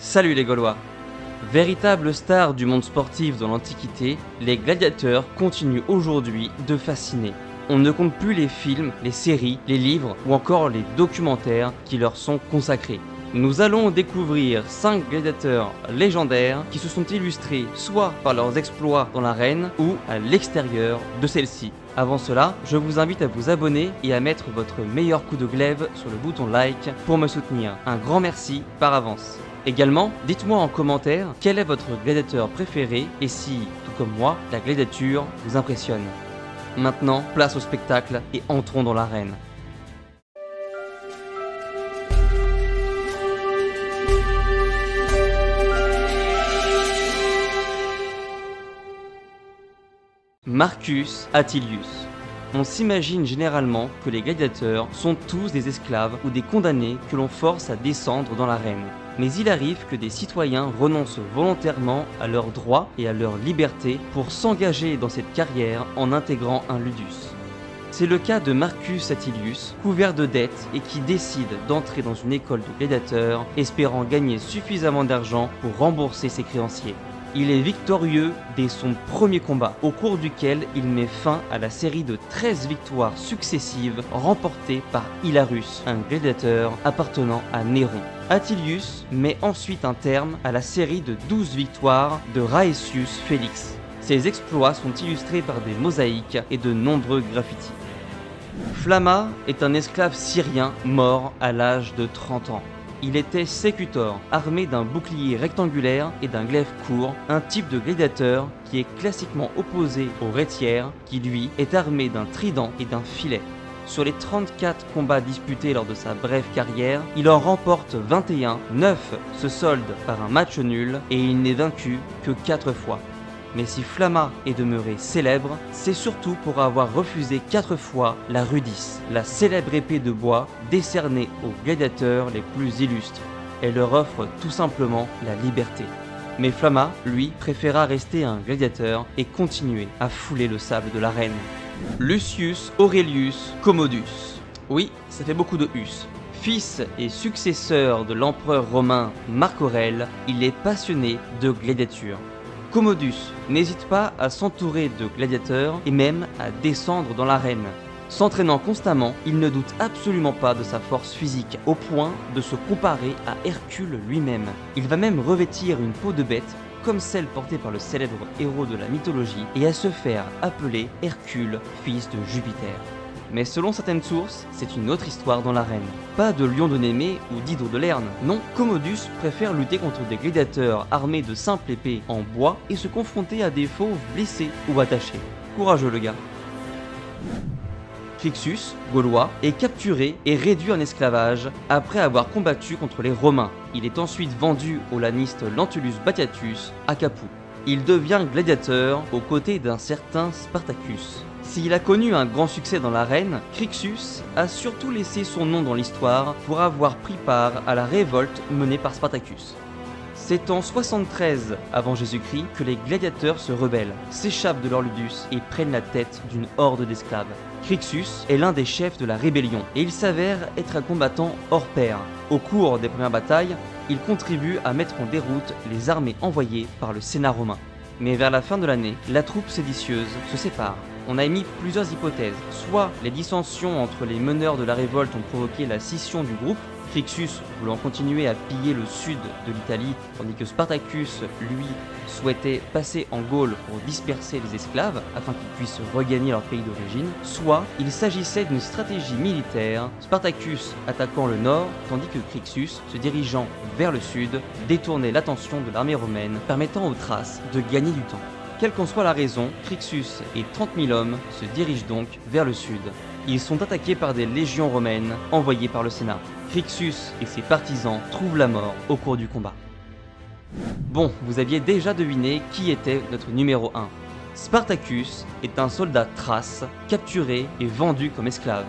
Salut les Gaulois! Véritables stars du monde sportif dans l'Antiquité, les gladiateurs continuent aujourd'hui de fasciner. On ne compte plus les films, les séries, les livres ou encore les documentaires qui leur sont consacrés. Nous allons découvrir 5 gladiateurs légendaires qui se sont illustrés soit par leurs exploits dans l'arène ou à l'extérieur de celle-ci. Avant cela, je vous invite à vous abonner et à mettre votre meilleur coup de glaive sur le bouton like pour me soutenir. Un grand merci par avance. Également, dites-moi en commentaire quel est votre gladiateur préféré et si, tout comme moi, la gladiature vous impressionne. Maintenant, place au spectacle et entrons dans l'arène. Marcus Atilius. On s'imagine généralement que les gladiateurs sont tous des esclaves ou des condamnés que l'on force à descendre dans l'arène. Mais il arrive que des citoyens renoncent volontairement à leurs droits et à leur liberté pour s'engager dans cette carrière en intégrant un ludus. C'est le cas de Marcus Atilius, couvert de dettes et qui décide d'entrer dans une école de gladiateurs, espérant gagner suffisamment d'argent pour rembourser ses créanciers. Il est victorieux dès son premier combat, au cours duquel il met fin à la série de 13 victoires successives remportées par Hilarus, un gladiateur appartenant à Néron. Atilius met ensuite un terme à la série de 12 victoires de Raesius Félix. Ses exploits sont illustrés par des mosaïques et de nombreux graffitis. Flamma est un esclave syrien mort à l'âge de 30 ans. Il était sécutor, armé d'un bouclier rectangulaire et d'un glaive court, un type de gladiateur qui est classiquement opposé au rétiaire, qui lui est armé d'un trident et d'un filet. Sur les 34 combats disputés lors de sa brève carrière, il en remporte 21, 9 se soldent par un match nul et il n'est vaincu que 4 fois. Mais si Flamma est demeuré célèbre, c'est surtout pour avoir refusé 4 fois la rudis, la célèbre épée de bois décernée aux gladiateurs les plus illustres. Elle leur offre tout simplement la liberté. Mais Flamma, lui, préféra rester un gladiateur et continuer à fouler le sable de l'arène. Lucius Aurelius Commodus. Oui, ça fait beaucoup de us. Fils et successeur de l'empereur romain Marc Aurèle, il est passionné de gladiature. Commodus n'hésite pas à s'entourer de gladiateurs et même à descendre dans l'arène. S'entraînant constamment, il ne doute absolument pas de sa force physique, au point de se comparer à Hercule lui-même. Il va même revêtir une peau de bête, comme celle portée par le célèbre héros de la mythologie, et à se faire appeler Hercule, fils de Jupiter. Mais selon certaines sources, c'est une autre histoire dans l'arène. Pas de lion de Némée ou d'hydre de Lerne. Non, Commodus préfère lutter contre des gladiateurs armés de simples épées en bois et se confronter à des fauves blessés ou attachés. Courageux le gars. Crixus, gaulois, est capturé et réduit en esclavage après avoir combattu contre les Romains. Il est ensuite vendu au laniste Lentulus Batiatus à Capoue. Il devient gladiateur aux côtés d'un certain Spartacus. S'il a connu un grand succès dans l'arène, Crixus a surtout laissé son nom dans l'histoire pour avoir pris part à la révolte menée par Spartacus. C'est en 73 avant Jésus-Christ que les gladiateurs se rebellent, s'échappent de leur ludus et prennent la tête d'une horde d'esclaves. Crixus est l'un des chefs de la rébellion et il s'avère être un combattant hors pair. Au cours des premières batailles, il contribue à mettre en déroute les armées envoyées par le Sénat romain. Mais vers la fin de l'année, la troupe séditieuse se sépare. On a émis plusieurs hypothèses. Soit les dissensions entre les meneurs de la révolte ont provoqué la scission du groupe, Crixus voulant continuer à piller le sud de l'Italie, tandis que Spartacus, lui, souhaitait passer en Gaule pour disperser les esclaves afin qu'ils puissent regagner leur pays d'origine, soit il s'agissait d'une stratégie militaire, Spartacus attaquant le nord, tandis que Crixus, se dirigeant vers le sud, détournait l'attention de l'armée romaine, permettant aux Thraces de gagner du temps. Quelle qu'en soit la raison, Crixus et 30 000 hommes se dirigent donc vers le sud. Ils sont attaqués par des légions romaines envoyées par le Sénat. Crixus et ses partisans trouvent la mort au cours du combat. Bon, vous aviez déjà deviné qui était notre numéro 1. Spartacus est un soldat thrace, capturé et vendu comme esclave.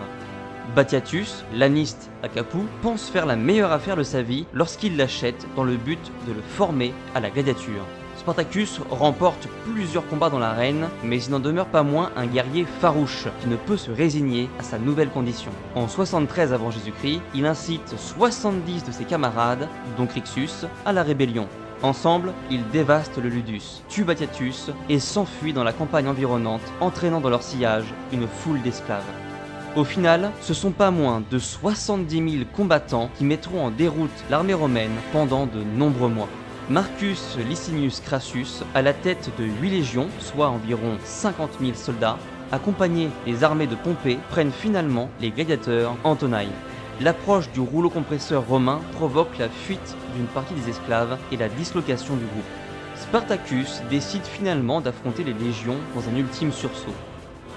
Batiatus, laniste à Capoue, pense faire la meilleure affaire de sa vie lorsqu'il l'achète dans le but de le former à la gladiature. Spartacus remporte plusieurs combats dans l'arène, mais il n'en demeure pas moins un guerrier farouche qui ne peut se résigner à sa nouvelle condition. En 73 avant Jésus-Christ, il incite 70 de ses camarades, dont Crixus, à la rébellion. Ensemble, ils dévastent le Ludus, tuent Batiatus et s'enfuient dans la campagne environnante, entraînant dans leur sillage une foule d'esclaves. Au final, ce sont pas moins de 70 000 combattants qui mettront en déroute l'armée romaine pendant de nombreux mois. Marcus Licinius Crassus, à la tête de 8 légions, soit environ 50 000 soldats, accompagnés des armées de Pompée, prennent finalement les gladiateurs en tenaille. L'approche du rouleau compresseur romain provoque la fuite d'une partie des esclaves et la dislocation du groupe. Spartacus décide finalement d'affronter les légions dans un ultime sursaut.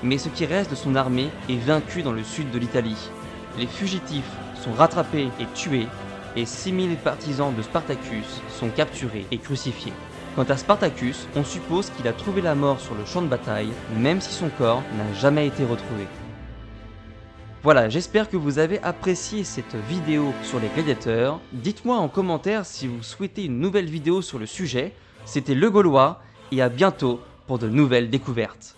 Mais ce qui reste de son armée est vaincu dans le sud de l'Italie. Les fugitifs sont rattrapés et tués, et 6000 partisans de Spartacus sont capturés et crucifiés. Quant à Spartacus, on suppose qu'il a trouvé la mort sur le champ de bataille, même si son corps n'a jamais été retrouvé. Voilà, j'espère que vous avez apprécié cette vidéo sur les gladiateurs. Dites-moi en commentaire si vous souhaitez une nouvelle vidéo sur le sujet. C'était Le Gaulois, et à bientôt pour de nouvelles découvertes.